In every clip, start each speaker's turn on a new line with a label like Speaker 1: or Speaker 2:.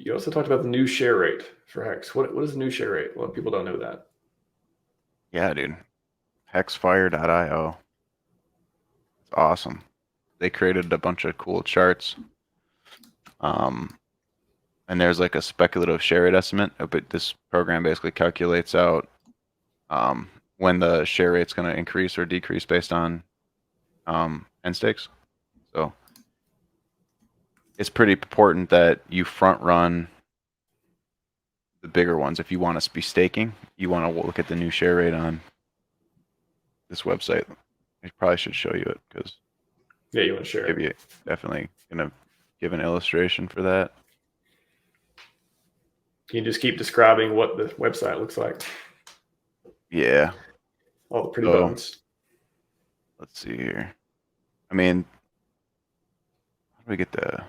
Speaker 1: You also talked about the new share rate for HEX. What is the new share rate? A lot of people don't know that.
Speaker 2: Yeah, dude. Hexfire.io. It's awesome. They created a bunch of cool charts. And there's like a speculative share rate estimate, but this program basically calculates out when the share rate's going to increase or decrease based on end stakes. So it's pretty important that you front run the bigger ones. If you want to be staking, you want to look at the new share rate on this website. I probably should show you it because
Speaker 1: Yeah, you want to share it.
Speaker 2: Definitely gonna give an illustration for that.
Speaker 1: Can you just keep describing what the website looks like?
Speaker 2: Yeah.
Speaker 1: All the pretty buttons.
Speaker 2: Let's see here. I mean, how do we get the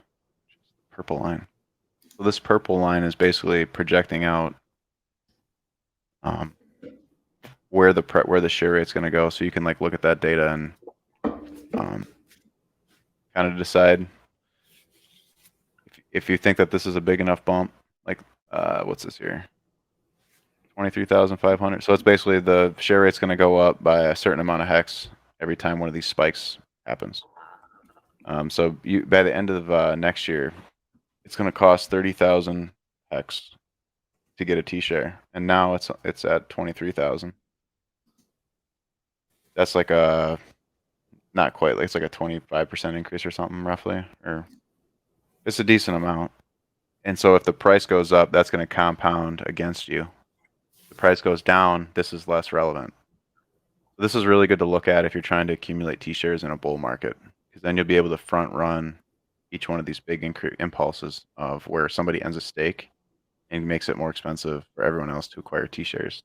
Speaker 2: purple line? So this purple line is basically projecting out where the share rate's going to go. So you can like look at that data and kind of decide if you think that this is a big enough bump. Like what's this here? 23,500. So it's basically the share rate's going to go up by a certain amount of hex every time one of these spikes happens. So by the end of next year, it's going to cost 30,000 hex to get a T-share, and now it's at 23,000. That's like a not quite, like it's like a 25% increase or something roughly, or it's a decent amount. And so if the price goes up, that's going to compound against you. If the price goes down, this is less relevant. This is really good to look at if you're trying to accumulate T-shares in a bull market, because then you'll be able to front run each one of these big impulses of where somebody ends a stake and makes it more expensive for everyone else to acquire T-shares.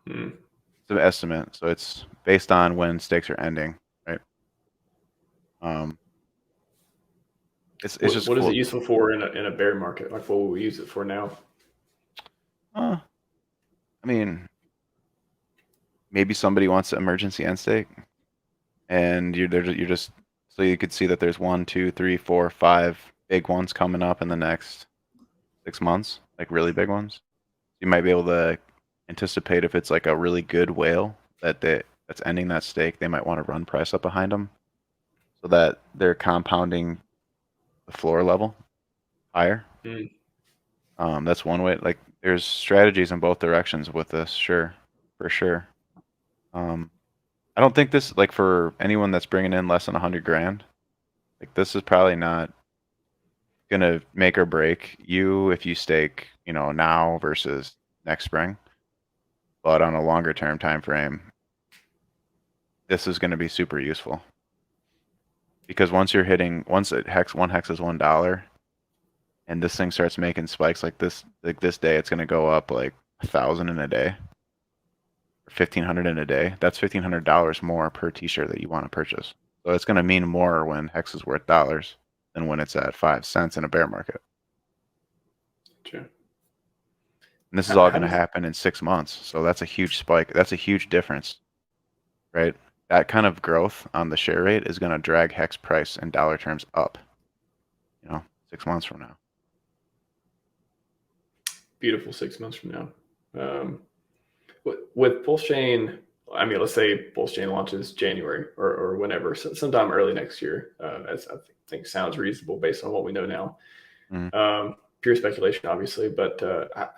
Speaker 2: It's an estimate, so it's based on when stakes are ending, right? It's just
Speaker 1: what
Speaker 2: cool.
Speaker 1: is it useful for in a bear market? Like, what will we use it for now?
Speaker 2: I mean, maybe somebody wants to emergency end stake, and you're just so you could see that there's 1, 2, 3, 4, 5 big ones coming up in the next 6 months, like really big ones. You might be able to anticipate if it's like a really good whale that's ending that stake, they might want to run price up behind them so that they're compounding the floor level higher. That's one way. Like there's strategies in both directions with this, sure, for sure. I don't think this, like for anyone that's bringing in less than 100 grand, like this is probably not gonna make or break you if you stake, now versus next spring. But on a longer term time frame, this is going to be super useful because once one hex is $1, and this thing starts making spikes like this day, it's going to go up like 1,000 in a day, or 1,500 in a day. That's $1,500 more per T-shirt that you want to purchase. So it's going to mean more when hex is worth dollars than when it's at 5 cents in a bear market.
Speaker 1: Sure.
Speaker 2: And this is all going to happen in 6 months. So that's a huge spike. That's a huge difference, right? That kind of growth on the share rate is going to drag hex price in dollar terms up, 6 months from now.
Speaker 1: Beautiful 6 months from now. With PulseChain, I mean, let's say PulseChain launches January or whenever, sometime early next year. As I think sounds reasonable based on what we know now.
Speaker 2: Mm-hmm.
Speaker 1: Pure speculation, obviously, but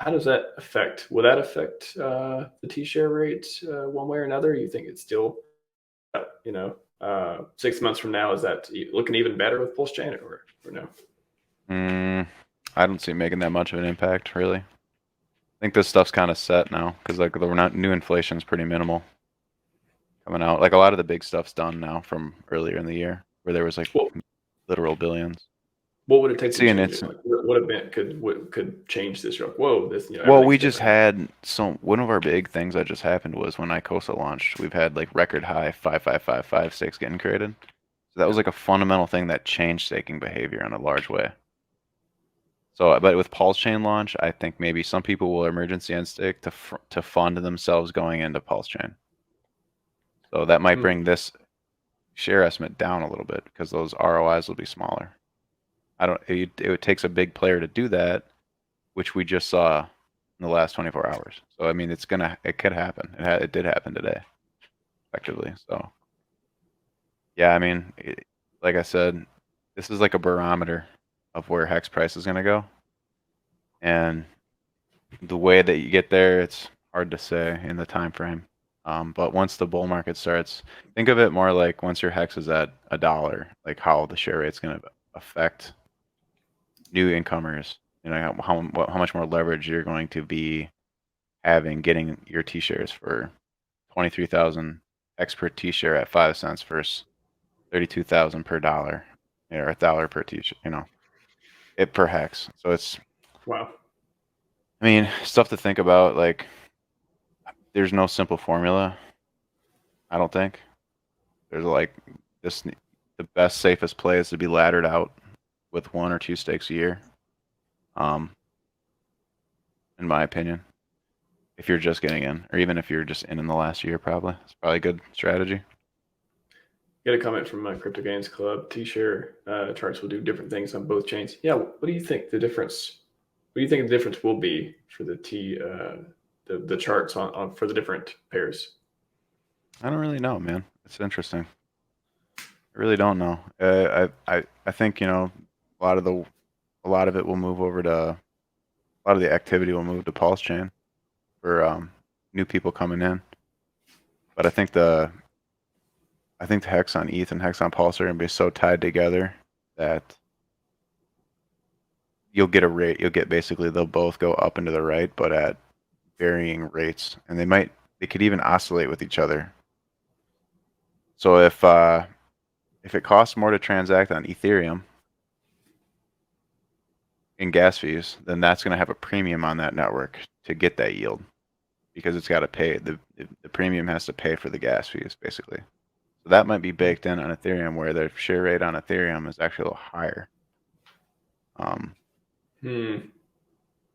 Speaker 1: how does that affect? Will that affect the T-share rates one way or another? You think it's still, 6 months from now, is that looking even better with PulseChain or no?
Speaker 2: I don't see it making that much of an impact, really. I think this stuff's kind of set now because like the new inflation's pretty minimal coming out. Like a lot of the big stuff's done now from earlier in the year where there was like literal billions.
Speaker 1: What would it take to change it? Like, what event could change this? You're like, whoa, this.
Speaker 2: Well, we just had one of our big things that just happened was when ICOSA launched. We've had like record high 55556 stakes getting created. So that was like a fundamental thing that changed staking behavior in a large way. So, but with PulseChain launch, I think maybe some people will emergency end stake to fund themselves going into PulseChain. So that might bring this share estimate down a little bit because those ROIs will be smaller. It takes a big player to do that, which we just saw in the last 24 hours. So I mean, it could happen. It did happen today, effectively. So yeah, I mean, like I said, this is like a barometer of where hex price is going to go, and the way that you get there, it's hard to say in the time frame. But once the bull market starts, think of it more like once your hex is at $1, like how the share rate's going to affect new incomers. You know how much more leverage you're going to be having getting your T shares for 23,000 X per T share at 5 cents versus 32,000 per dollar, or $1 per T share. You know, it per hex. So it's,
Speaker 1: Wow.
Speaker 2: I mean, stuff to think about. Like, there's no simple formula. I don't think there's like this. The best, safest play is to be laddered out with 1 or 2 stakes a year. In my opinion, if you're just getting in, or even if you're just in the last year, it's probably a good strategy.
Speaker 1: Get a comment from my Crypto Gains Club. T-share charts will do different things on both chains. Yeah, what do you think the difference? What do you think the difference will be for the the charts on for the different pairs?
Speaker 2: I don't really know, man. It's interesting. I really don't know. I think, you know, a lot of it will move over to, a lot of the activity will move to PulseChain for new people coming in. But I think the hex on ETH and hex on Pulse are going to be so tied together that you'll get a rate. You'll get, basically, they'll both go up and to the right, but at varying rates, and they could even oscillate with each other. So if it costs more to transact on Ethereum in gas fees, then that's going to have a premium on that network to get that yield, because it's got to pay the premium has to pay for the gas fees, basically. So that might be baked in on Ethereum, where the share rate on Ethereum is actually a little higher.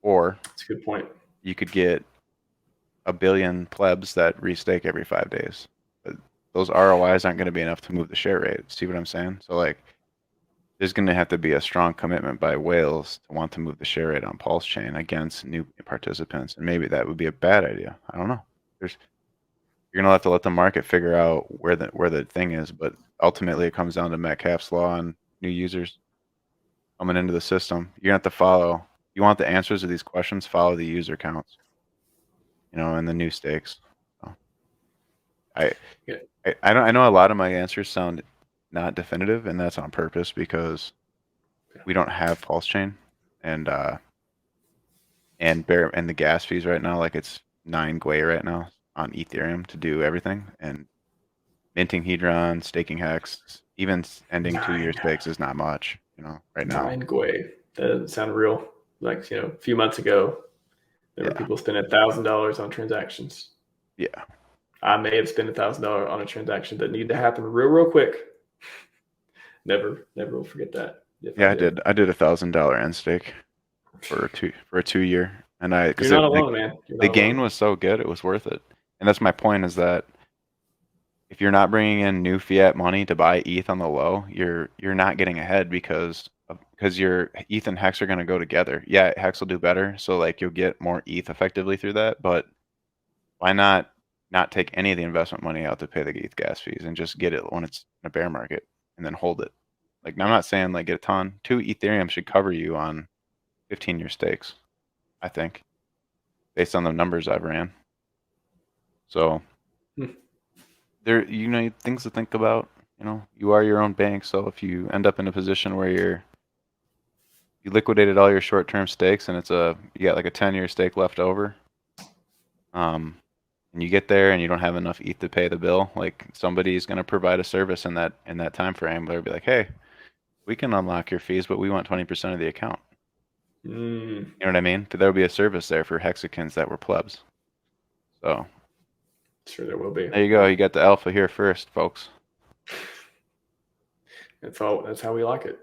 Speaker 2: Or
Speaker 1: That's a good point.
Speaker 2: you could get a billion plebs that restake every 5 days. But those ROIs aren't going to be enough to move the share rate. See what I'm saying? So like, there's going to have to be a strong commitment by whales to want to move the share rate on Pulse Chain against new participants, and maybe that would be a bad idea. I don't know. You're gonna have to let the market figure out where the thing is, but ultimately it comes down to Metcalfe's law and new users coming into the system. You're gonna have to follow. You want the answers to these questions? Follow the user counts, you know, and the new stakes. So I,
Speaker 1: Yeah.
Speaker 2: I know a lot of my answers sound not definitive, and that's on purpose, because we don't have Pulse Chain, and the gas fees right now, like, it's 9 Gwei right now on Ethereum to do everything, and minting Hedron, staking Hex, even ending 2-year stakes is not much, you know, right now.
Speaker 1: 9 Gwei. That doesn't sound real. Like, a few months ago, there were
Speaker 2: Yeah.
Speaker 1: people spending $1,000 on transactions.
Speaker 2: Yeah.
Speaker 1: I may have spent $1,000 on a transaction that needed to happen real quick. Never will forget that.
Speaker 2: Yeah, I did $1,000 end stake for a 2-year, and because
Speaker 1: You're not alone, man. You're
Speaker 2: the
Speaker 1: not
Speaker 2: gain
Speaker 1: alone.
Speaker 2: was so good, it was worth it. And that's my point, is that if you're not bringing in new fiat money to buy ETH on the low, you're not getting ahead, because your ETH and Hex are going to go together. Yeah, Hex will do better, so like you'll get more ETH effectively through that, but why not take any of the investment money out to pay the ETH gas fees and just get it when it's in a bear market, and then hold it? Like, I'm not saying like get a ton. 2 Ethereum should cover you on 15-year stakes, I think, based on the numbers I've ran. So there, things to think about. You are your own bank, so if you end up in a position where you liquidated all your short-term stakes, and you got like a 10-year stake left over, and you get there and you don't have enough ETH to pay the bill, like, somebody's going to provide a service in that time frame. They'll be like, hey, we can unlock your fees, but we want 20% of the account. You know what I mean? There'll be a service there for hexagons that were plebs. So
Speaker 1: Sure, there will be.
Speaker 2: there you go. You got the alpha here first, folks.
Speaker 1: That's how we like it.